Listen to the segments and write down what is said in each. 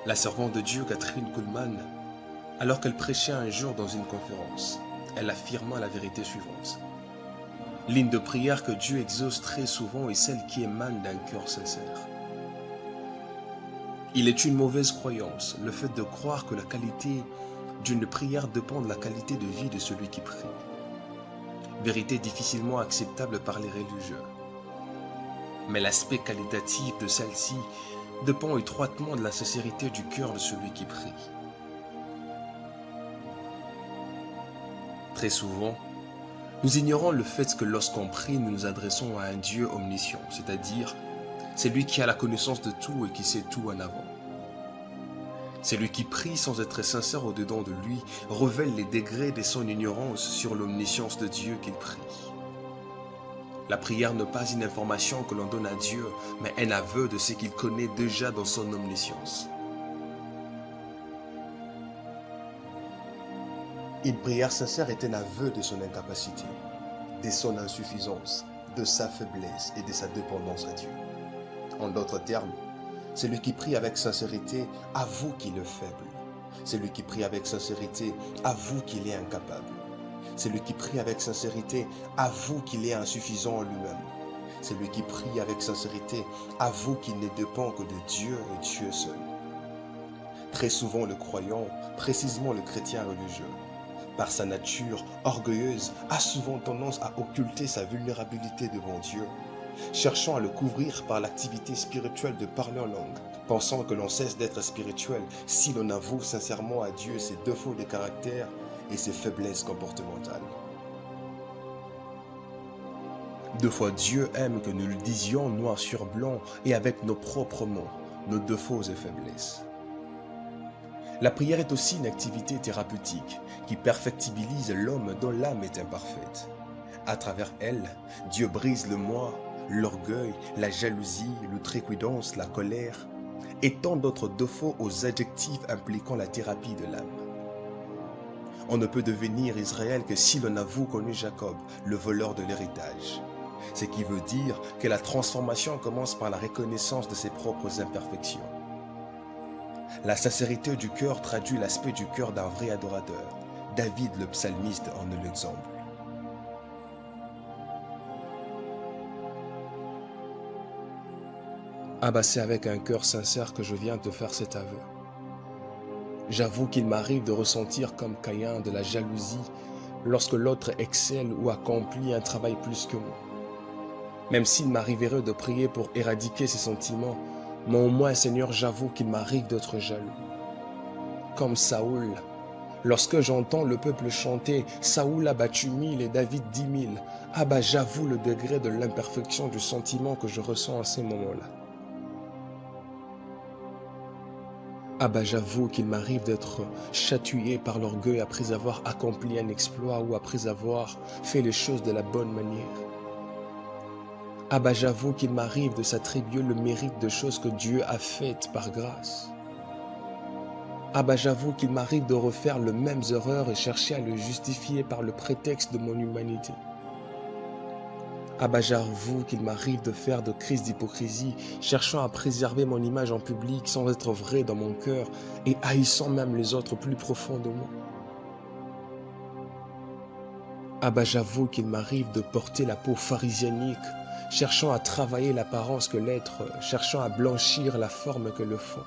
La servante de Dieu Catherine Kuhlman, alors qu'elle prêchait un jour dans une conférence, elle affirma la vérité suivante. L'une de prière que Dieu exauce très souvent est celle qui émane d'un cœur sincère. Il est une mauvaise croyance, le fait de croire que la qualité d'une prière dépend de la qualité de vie de celui qui prie. Vérité difficilement acceptable par les religieux. Mais l'aspect qualitatif de celle-ci dépend étroitement de la sincérité du cœur de celui qui prie. Très souvent, nous ignorons le fait que lorsqu'on prie, nous nous adressons à un Dieu omniscient, c'est-à-dire c'est lui qui a la connaissance de tout et qui sait tout en avant. Celui qui prie sans être sincère au-dedans de lui révèle les degrés de son ignorance sur l'omniscience de Dieu qu'il prie. La prière n'est pas une information que l'on donne à Dieu, mais un aveu de ce qu'il connaît déjà dans son omniscience. Une prière sincère est un aveu de son incapacité, de son insuffisance, de sa faiblesse et de sa dépendance à Dieu. En d'autres termes, celui qui prie avec sincérité avoue qu'il est faible. Celui qui prie avec sincérité avoue qu'il est incapable. Celui qui prie avec sincérité avoue qu'il est insuffisant en lui-même. Celui qui prie avec sincérité avoue qu'il ne dépend que de Dieu et Dieu seul. Très souvent le croyant, précisément le chrétien religieux, par sa nature orgueilleuse, a souvent tendance à occulter sa vulnérabilité devant Dieu, cherchant à le couvrir par l'activité spirituelle de parler en langue, pensant que l'on cesse d'être spirituel si l'on avoue sincèrement à Dieu ses défauts de caractère et ses faiblesses comportementales. Deux fois Dieu aime que nous le disions noir sur blanc et avec nos propres mots, nos défauts et faiblesses. La prière est aussi une activité thérapeutique qui perfectibilise l'homme dont l'âme est imparfaite. À travers elle, Dieu brise le moi, l'orgueil, la jalousie, l'outrecuidance, la colère et tant d'autres défauts aux adjectifs impliquant la thérapie de l'âme. On ne peut devenir Israël que si l'on avoue qu'on est Jacob, le voleur de l'héritage. Ce qui veut dire que la transformation commence par la reconnaissance de ses propres imperfections. La sincérité du cœur traduit l'aspect du cœur d'un vrai adorateur. David le psalmiste en est l'exemple. Ah bah c'est avec un cœur sincère que je viens te faire cet aveu. J'avoue qu'il m'arrive de ressentir comme Caïn de la jalousie lorsque l'autre excelle ou accomplit un travail plus que moi. Même s'il m'arriverait de prier pour éradiquer ces sentiments, mais au moins Seigneur, j'avoue qu'il m'arrive d'être jaloux. Comme Saoul, lorsque j'entends le peuple chanter « Saoul a battu 1000 et David 10 000 », ah bah j'avoue le degré de l'imperfection du sentiment que je ressens à ces moments-là. Ah bah j'avoue qu'il m'arrive d'être chatouillé par l'orgueil après avoir accompli un exploit ou après avoir fait les choses de la bonne manière. Ah bah j'avoue qu'il m'arrive de s'attribuer le mérite de choses que Dieu a faites par grâce. Ah bah j'avoue qu'il m'arrive de refaire les mêmes erreurs et chercher à le justifier par le prétexte de mon humanité. Ah bah j'avoue qu'il m'arrive de faire de crises d'hypocrisie, cherchant à préserver mon image en public sans être vrai dans mon cœur et haïssant même les autres plus profondément. Ah bah j'avoue qu'il m'arrive de porter la peau pharisianique, cherchant à travailler l'apparence que l'être, cherchant à blanchir la forme que le fond.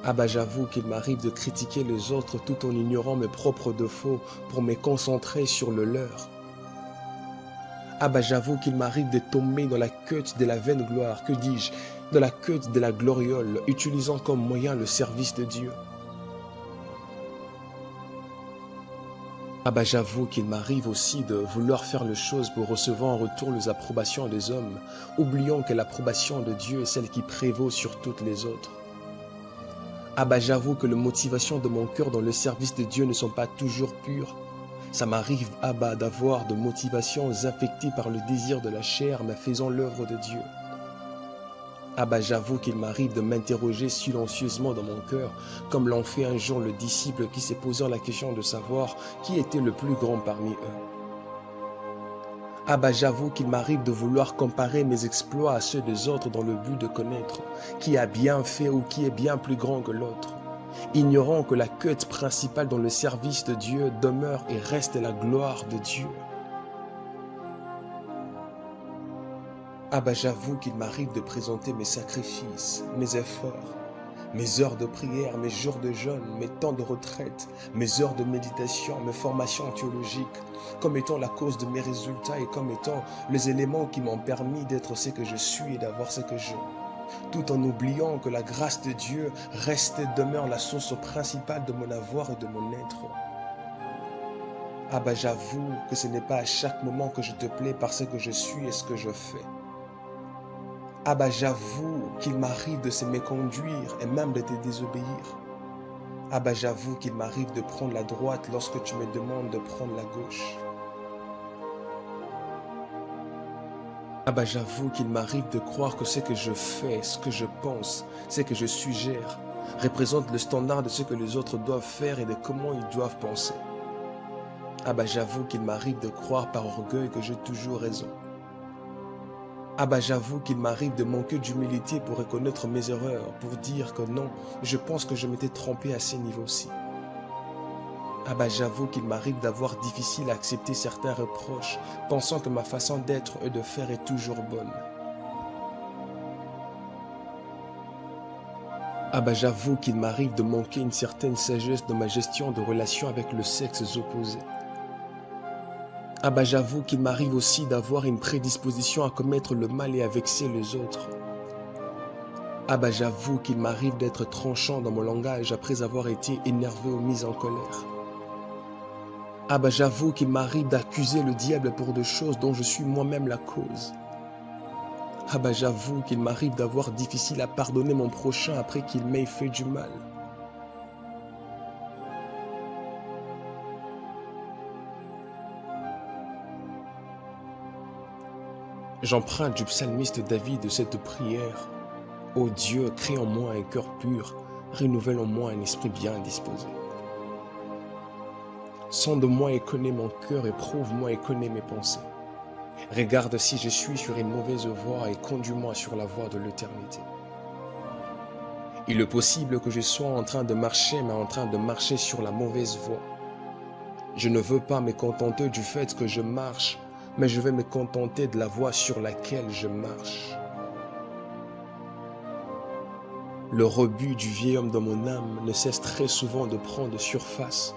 Ah bah j'avoue qu'il m'arrive de critiquer les autres tout en ignorant mes propres défauts pour me concentrer sur le leur. Ah bah j'avoue qu'il m'arrive de tomber dans la queue de la vaine gloire, que dis-je, dans la queue de la gloriole, utilisant comme moyen le service de Dieu. Ah bah j'avoue qu'il m'arrive aussi de vouloir faire les choses pour recevoir en retour les approbations des hommes, oubliant que l'approbation de Dieu est celle qui prévaut sur toutes les autres. Ah bah j'avoue que les motivations de mon cœur dans le service de Dieu ne sont pas toujours pures. Ça m'arrive, ah bah, d'avoir de motivations affectées par le désir de la chair, mais faisant l'œuvre de Dieu. Ah bah j'avoue qu'il m'arrive de m'interroger silencieusement dans mon cœur, comme l'en fait un jour le disciple qui s'est posé la question de savoir qui était le plus grand parmi eux. Abba, j'avoue qu'il m'arrive de vouloir comparer mes exploits à ceux des autres dans le but de connaître qui a bien fait ou qui est bien plus grand que l'autre, ignorant que la quête principale dans le service de Dieu demeure et reste la gloire de Dieu. Abba, j'avoue qu'il m'arrive de présenter mes sacrifices, mes efforts, mes heures de prière, mes jours de jeûne, mes temps de retraite, mes heures de méditation, mes formations théologiques, comme étant la cause de mes résultats et comme étant les éléments qui m'ont permis d'être ce que je suis et d'avoir ce que j'ai. Tout en oubliant que la grâce de Dieu reste et demeure la source principale de mon avoir et de mon être. Abba, j'avoue que ce n'est pas à chaque moment que je te plais par ce que je suis et ce que je fais. Abba, j'avoue qu'il m'arrive de se méconduire et même de te désobéir. Abba, j'avoue qu'il m'arrive de prendre la droite lorsque tu me demandes de prendre la gauche. Abba, j'avoue qu'il m'arrive de croire que ce que je fais, ce que je pense, ce que je suggère, représente le standard de ce que les autres doivent faire et de comment ils doivent penser. Abba, j'avoue qu'il m'arrive de croire par orgueil que j'ai toujours raison. Abba, j'avoue qu'il m'arrive de manquer d'humilité pour reconnaître mes erreurs, pour dire que non, je pense que je m'étais trompé à ces niveaux-ci. Abba, j'avoue qu'il m'arrive d'avoir difficile à accepter certains reproches, pensant que ma façon d'être et de faire est toujours bonne. Abba, j'avoue qu'il m'arrive de manquer une certaine sagesse dans ma gestion de relations avec le sexe opposé. Abba, j'avoue qu'il m'arrive aussi d'avoir une prédisposition à commettre le mal et à vexer les autres. Abba, j'avoue qu'il m'arrive d'être tranchant dans mon langage après avoir été énervé ou mis en colère. Abba, j'avoue qu'il m'arrive d'accuser le diable pour des choses dont je suis moi-même la cause. Abba, j'avoue qu'il m'arrive d'avoir difficile à pardonner mon prochain après qu'il m'ait fait du mal. J'emprunte du psalmiste David de cette prière. Ô Dieu, crée en moi un cœur pur, renouvelle en moi un esprit bien disposé. Sonde-moi et connais mon cœur, éprouve-moi et connais mes pensées. Regarde si je suis sur une mauvaise voie et conduis-moi sur la voie de l'éternité. Il est possible que je sois en train de marcher, mais en train de marcher sur la mauvaise voie. Je ne veux pas me contenter du fait que je marche, mais je vais me contenter de la voie sur laquelle je marche. Le rebut du vieil homme dans mon âme ne cesse très souvent de prendre surface,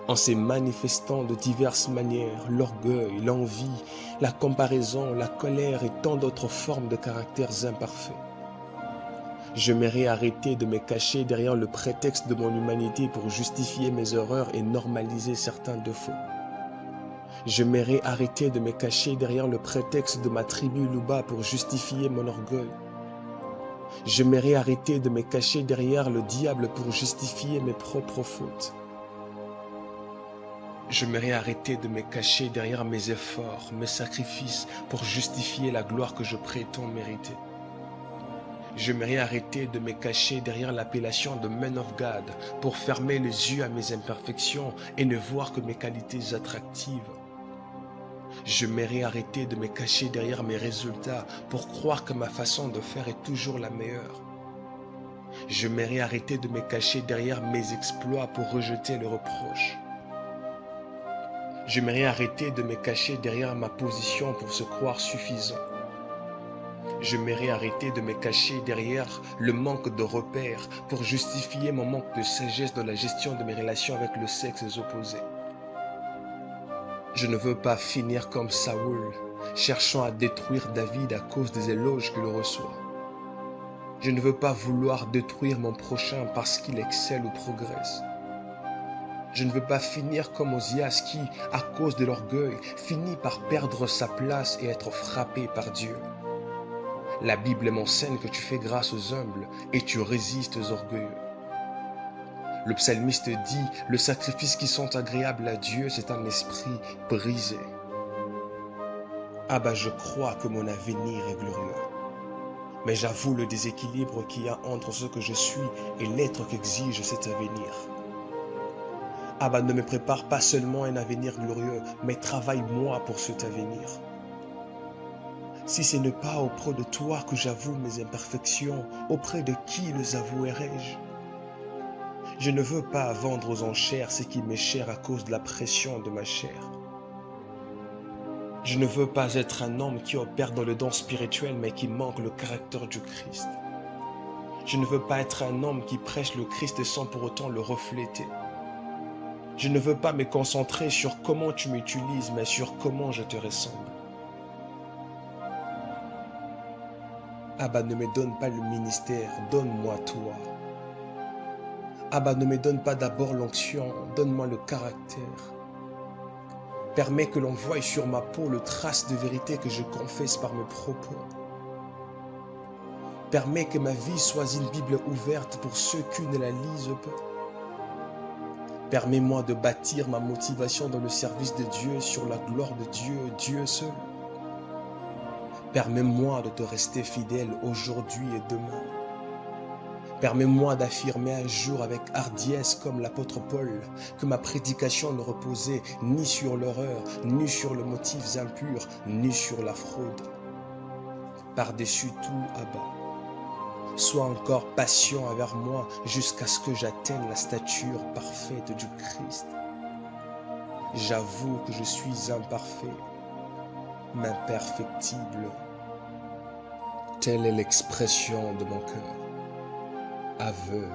en se manifestant de diverses manières, l'orgueil, l'envie, la comparaison, la colère et tant d'autres formes de caractères imparfaits. J'aimerais arrêter de me cacher derrière le prétexte de mon humanité pour justifier mes erreurs et normaliser certains défauts. J'aimerais arrêter de me cacher derrière le prétexte de ma tribu Luba pour justifier mon orgueil. J'aimerais arrêter de me cacher derrière le diable pour justifier mes propres fautes. J'aimerais arrêter de me cacher derrière mes efforts, mes sacrifices pour justifier la gloire que je prétends mériter. J'aimerais arrêter de me cacher derrière l'appellation de Man of God pour fermer les yeux à mes imperfections et ne voir que mes qualités attractives. J'aimerais arrêter de me cacher derrière mes résultats pour croire que ma façon de faire est toujours la meilleure. J'aimerais arrêter de me cacher derrière mes exploits pour rejeter les reproches. J'aimerais arrêter de me cacher derrière ma position pour se croire suffisant. J'aimerais arrêter de me cacher derrière le manque de repères pour justifier mon manque de sagesse dans la gestion de mes relations avec le sexe opposé. Je ne veux pas finir comme Saoul, cherchant à détruire David à cause des éloges qu'il reçoit. Je ne veux pas vouloir détruire mon prochain parce qu'il excelle ou progresse. Je ne veux pas finir comme Osias qui, à cause de l'orgueil, finit par perdre sa place et être frappé par Dieu. La Bible m'enseigne que tu fais grâce aux humbles et tu résistes aux orgueilleux. Le psalmiste dit, le sacrifice qui sont agréables à Dieu, c'est un esprit brisé. Abba, je crois que mon avenir est glorieux. Mais j'avoue le déséquilibre qu'il y a entre ce que je suis et l'être qu'exige cet avenir. Abba, ne me prépare pas seulement un avenir glorieux, mais travaille-moi pour cet avenir. Si ce n'est pas auprès de toi que j'avoue mes imperfections, auprès de qui les avouerai-je? Je ne veux pas vendre aux enchères ce qui m'est cher à cause de la pression de ma chair. Je ne veux pas être un homme qui opère dans le don spirituel mais qui manque le caractère du Christ. Je ne veux pas être un homme qui prêche le Christ sans pour autant le refléter. Je ne veux pas me concentrer sur comment tu m'utilises, mais sur comment je te ressemble. Abba, ne me donne pas le ministère, donne-moi toi. Abba, ne me donne pas d'abord l'onction, donne-moi le caractère. Permets que l'on voie sur ma peau le trace de vérité que je confesse par mes propos. Permets que ma vie soit une Bible ouverte pour ceux qui ne la lisent pas. Permets-moi de bâtir ma motivation dans le service de Dieu sur la gloire de Dieu, Dieu seul. Permets-moi de te rester fidèle aujourd'hui et demain. Permets-moi d'affirmer un jour avec hardiesse comme l'apôtre Paul que ma prédication ne reposait ni sur l'horreur, ni sur les motifs impurs, ni sur la fraude. Par-dessus tout, Abba, sois encore patient envers moi jusqu'à ce que j'atteigne la stature parfaite du Christ. J'avoue que je suis imparfait, mais imperfectible. Telle est l'expression de mon cœur. Aveu.